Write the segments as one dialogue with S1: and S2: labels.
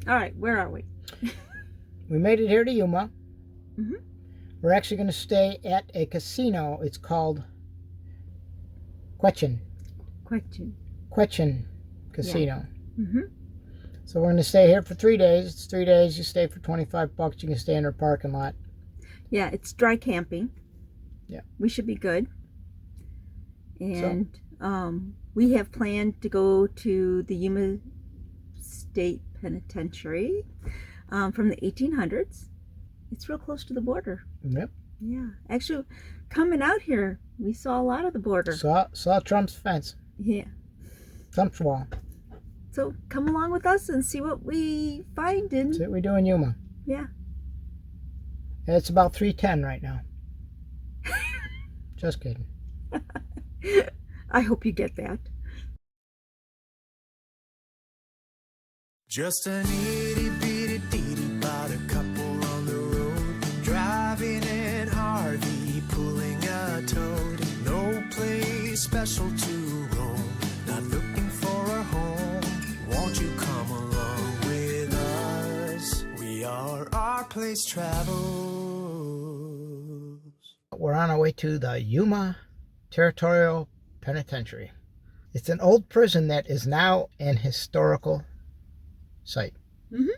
S1: All right, where are we?
S2: We made it here to Yuma.
S1: Mm-hmm.
S2: We're actually going to stay at a casino. It's called Quechin Casino.
S1: Yeah. Mm-hmm.
S2: So we're going to stay here for 3 days. It's 3 days. You stay for $25. You can stay in their parking lot.
S1: Yeah, it's dry camping.
S2: Yeah.
S1: We should be good. And we have planned to go to the Yuma State Penitentiary from the 1800s. It's real close to the border.
S2: Yep.
S1: Yeah. Actually, coming out here, we saw a lot of the border.
S2: Saw Trump's fence.
S1: Yeah.
S2: Trump's wall.
S1: So come along with us and see what we find in...
S2: See what we do in Yuma.
S1: Yeah.
S2: And it's about 3:10 right now. Just kidding.
S1: I hope you get that.
S3: Just an itty bitty ditty about a couple on the road, driving in Harvey, pulling a toad. No place special to roam, not looking for a home. Won't you come along with us? We are RPlaceTravels.
S2: We're on our way to the Yuma Territorial Penitentiary. It's an old prison that is now an historical site.
S1: Mm-hmm.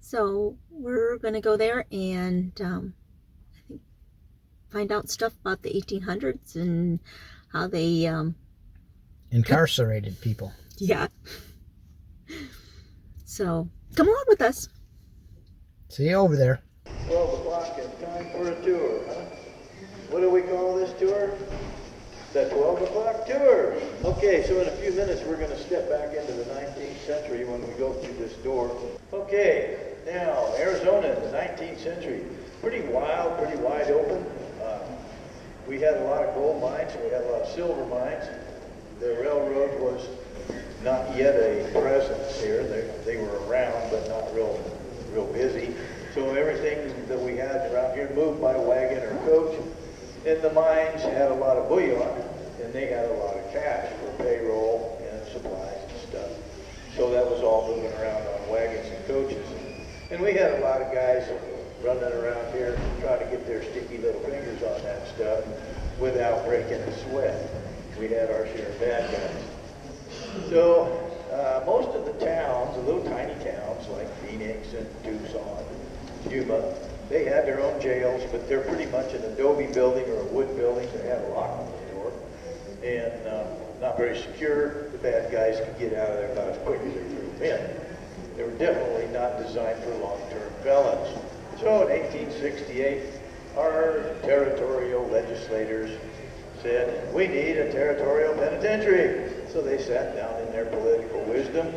S1: So we're going to go there and I think find out stuff about the 1800s and how they
S2: Incarcerated people.
S1: Yeah. So come along with us.
S2: See you over there.
S4: 12 o'clock and time for a tour, huh? What do we call this tour? The 12 o'clock tour. Okay, so in a few minutes we're going to step back into the 19th century when we go through this door. Okay, now Arizona in the 19th century. Pretty wild, pretty wide open. We had a lot of gold mines and we had a lot of silver mines. The railroad was not yet a presence here. They were around, but not real busy. So everything that we had around here moved by wagon or coach. And the mines had a lot of bullion, and they had a lot of cash for payroll and supplies and stuff. So that was all moving around on wagons and coaches. And we had a lot of guys running around here trying to get their sticky little fingers on that stuff without breaking a sweat. We had our share of bad guys. So most of the towns, the little tiny towns like Phoenix and Tucson, Yuma, they had their own jails, but they're pretty much an adobe building or a wood building. They had a lock on the door and not very secure. The bad guys could get out of there about as quick as they threw them in. They were definitely not designed for long-term felons. So in 1868, our territorial legislators said, we need a territorial penitentiary. So they sat down in their political wisdom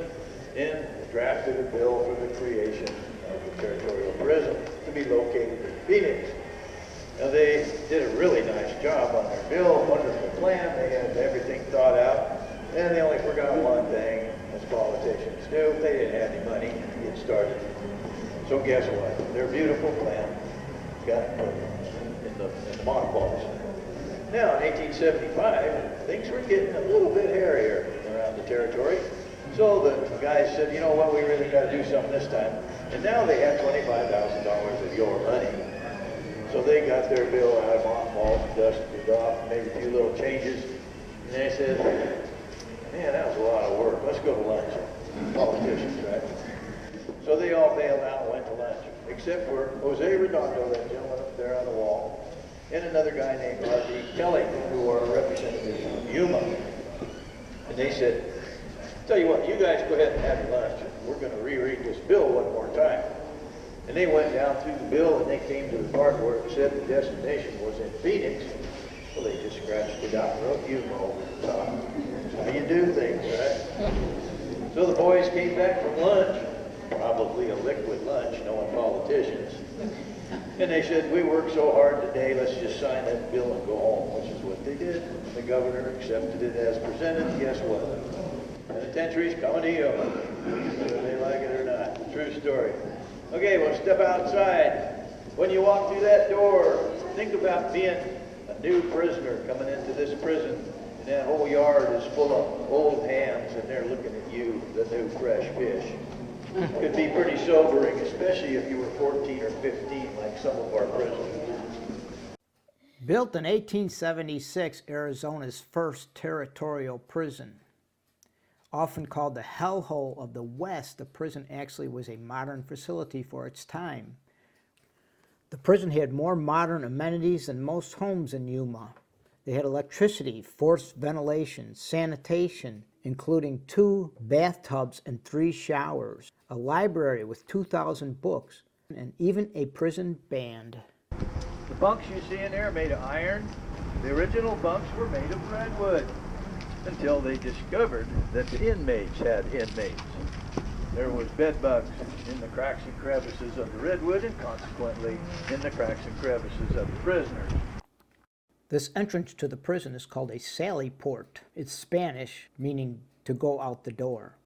S4: and drafted a bill for the creation of a territorial prison to be located in Phoenix. Now they did a really nice job on their bill, wonderful plan. They had everything thought out, and they only forgot one thing, as politicians do. They didn't have any money to get started. So guess what? Their beautiful plan got put in the mothballs. Now in 1875, things were getting a little bit hairier around the territory. So the guys said, you know what, we really got to do something this time. And now they had $25,000 of your money. So they got their bill out of mothballs, dusted it off, made a few little changes. And they said, man, that was a lot of work. Let's go to lunch. Politicians, right? So they all bailed out and went to lunch, except for Jose Redondo, that gentleman up there on the wall, and another guy named R.P. Kelly, who are representatives from Yuma. And they said, tell you what, you guys go ahead and have your lunch. We're going to reread this bill one more time. And they went down through the bill and they came to the part where it said the destination was in Phoenix. So they just scratched it out and wrote Yuma over the top. That's how you do things, right? So the boys came back from lunch, probably a liquid lunch, knowing politicians. And they said, we worked so hard today, let's just sign that bill and go home, which is what they did. The governor accepted it as presented. Guess what? Penitentiary's coming to you, whether they like it or not. True story. Okay, we'll step outside. When you walk through that door, think about being a new prisoner coming into this prison And that whole yard is full of old hands, and they're looking at you, the new fresh fish. Could be pretty sobering, especially if you were 14 or 15, like some of our prisoners.
S2: Built in 1876, Arizona's first territorial prison. Often called the hellhole of the West, the prison actually was a modern facility for its time. The prison had more modern amenities than most homes in Yuma. They had electricity, forced ventilation, sanitation, including 2 bathtubs and 3 showers, a library with 2,000 books, and even a prison band.
S4: The bunks you see in there are made of iron. The original bunks were made of redwood until they discovered that the inmates had inmates. There was bed bugs in the cracks and crevices of the redwood and consequently in the cracks and crevices of the prisoners.
S2: This entrance to the prison is called a sally port. It's Spanish, meaning to go out the door.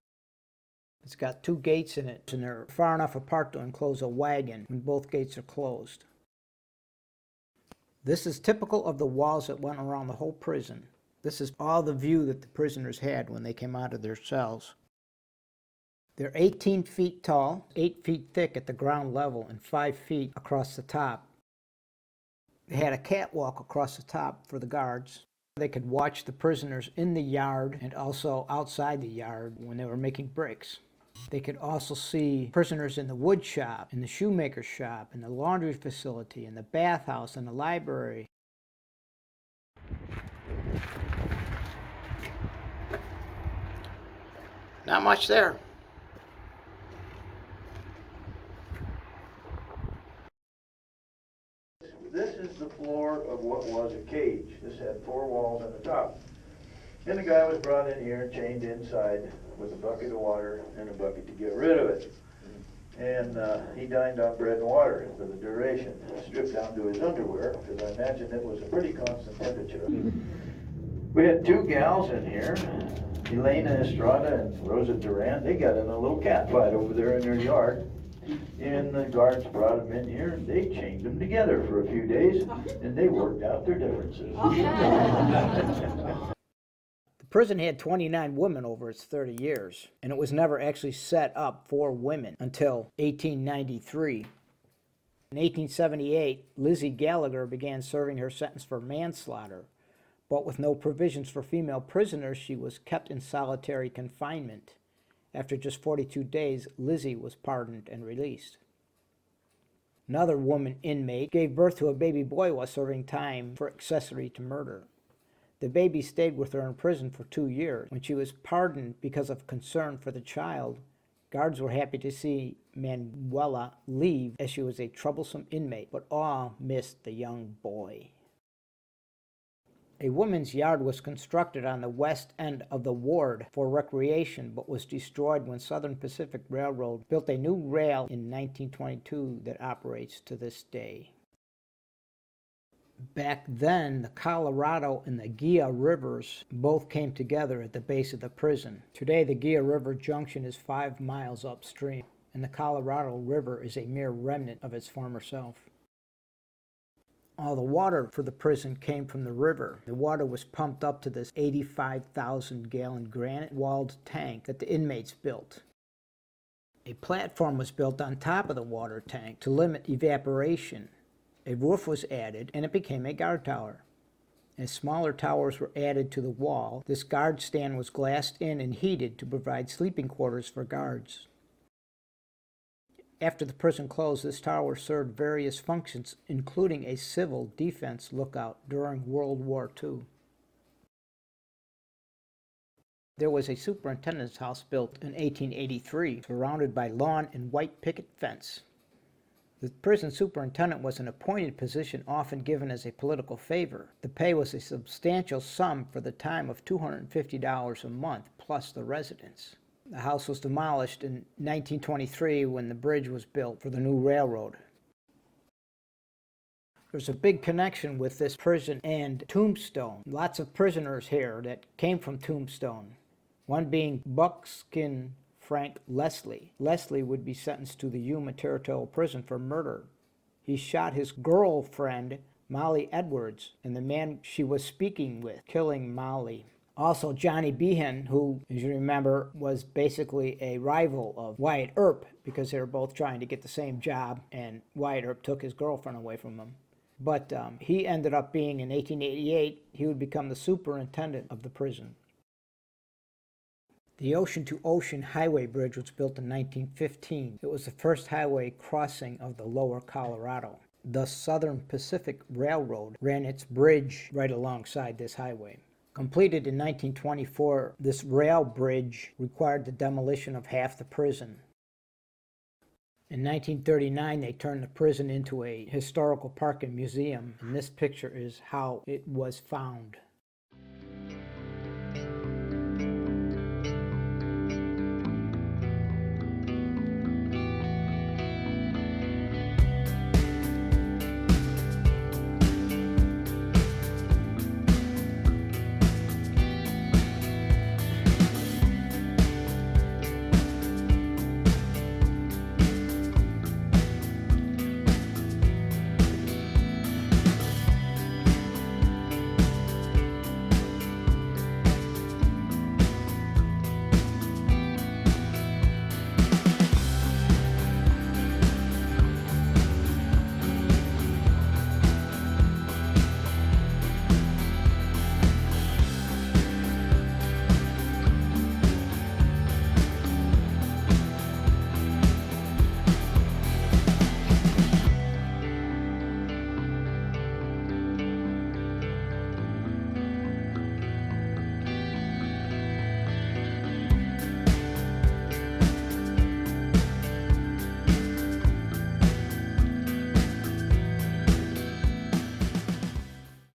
S2: It's got 2 gates in it, and they're far enough apart to enclose a wagon when both gates are closed. This is typical of the walls that went around the whole prison. This is all the view that the prisoners had when they came out of their cells. They're 18 feet tall, 8 feet thick at the ground level, and 5 feet across the top. They had a catwalk across the top for the guards. They could watch the prisoners in the yard and also outside the yard when they were making bricks. They could also see prisoners in the wood shop, in the shoemaker's shop, in the laundry facility, in the bathhouse, in the library. Not much there.
S4: This is the floor of what was a cage. This had 4 walls on the top. And the guy was brought in here and chained inside with a bucket of water and a bucket to get rid of it. And he dined on bread and water for the duration, stripped down to his underwear, because I imagine it was a pretty constant temperature. We had 2 gals in here, Elena Estrada and Rosa Duran. They got in a little cat fight over there in their yard. And the guards brought them in here, and they chained them together for a few days, and they worked out their differences.
S2: The prison had 29 women over its 30 years, and it was never actually set up for women until 1893. In 1878, Lizzie Gallagher began serving her sentence for manslaughter, but with no provisions for female prisoners, she was kept in solitary confinement. After just 42 days, Lizzie was pardoned and released. Another woman inmate gave birth to a baby boy while serving time for accessory to murder. The baby stayed with her in prison for 2 years. When she was pardoned because of concern for the child, guards were happy to see Manuela leave as she was a troublesome inmate, but all missed the young boy. A woman's yard was constructed on the west end of the ward for recreation, but was destroyed when Southern Pacific Railroad built a new rail in 1922 that operates to this day. Back then, the Colorado and the Gia rivers both came together at the base of the prison. Today, the Gia River junction is 5 miles upstream, and the Colorado River is a mere remnant of its former self. All the water for the prison came from the river. The water was pumped up to this 85,000-gallon granite-walled tank that the inmates built. A platform was built on top of the water tank to limit evaporation. A roof was added, and it became a guard tower. As smaller towers were added to the wall, this guard stand was glassed in and heated to provide sleeping quarters for guards. After the prison closed, this tower served various functions, including a civil defense lookout during World War II. There was a superintendent's house built in 1883, surrounded by lawn and white picket fence. The prison superintendent was an appointed position often given as a political favor. The pay was a substantial sum for the time of $250 a month, plus the residence. The house was demolished in 1923 when the bridge was built for the new railroad. There's a big connection with this prison and Tombstone. Lots of prisoners here that came from Tombstone. One being Buckskin Frank Leslie. Leslie would be sentenced to the Yuma Territorial prison for murder. He shot his girlfriend Molly Edwards, and the man she was speaking with, killing Molly. Also, Johnny Behan, who, as you remember, was basically a rival of Wyatt Earp because they were both trying to get the same job, and Wyatt Earp took his girlfriend away from him. But he ended up being, in 1888, he would become the superintendent of the prison. The Ocean to Ocean Highway Bridge was built in 1915. It was the first highway crossing of the lower Colorado. The Southern Pacific Railroad ran its bridge right alongside this highway. Completed in 1924, this rail bridge required the demolition of half the prison. In 1939, they turned the prison into a historical park and museum, and this picture is how it was found.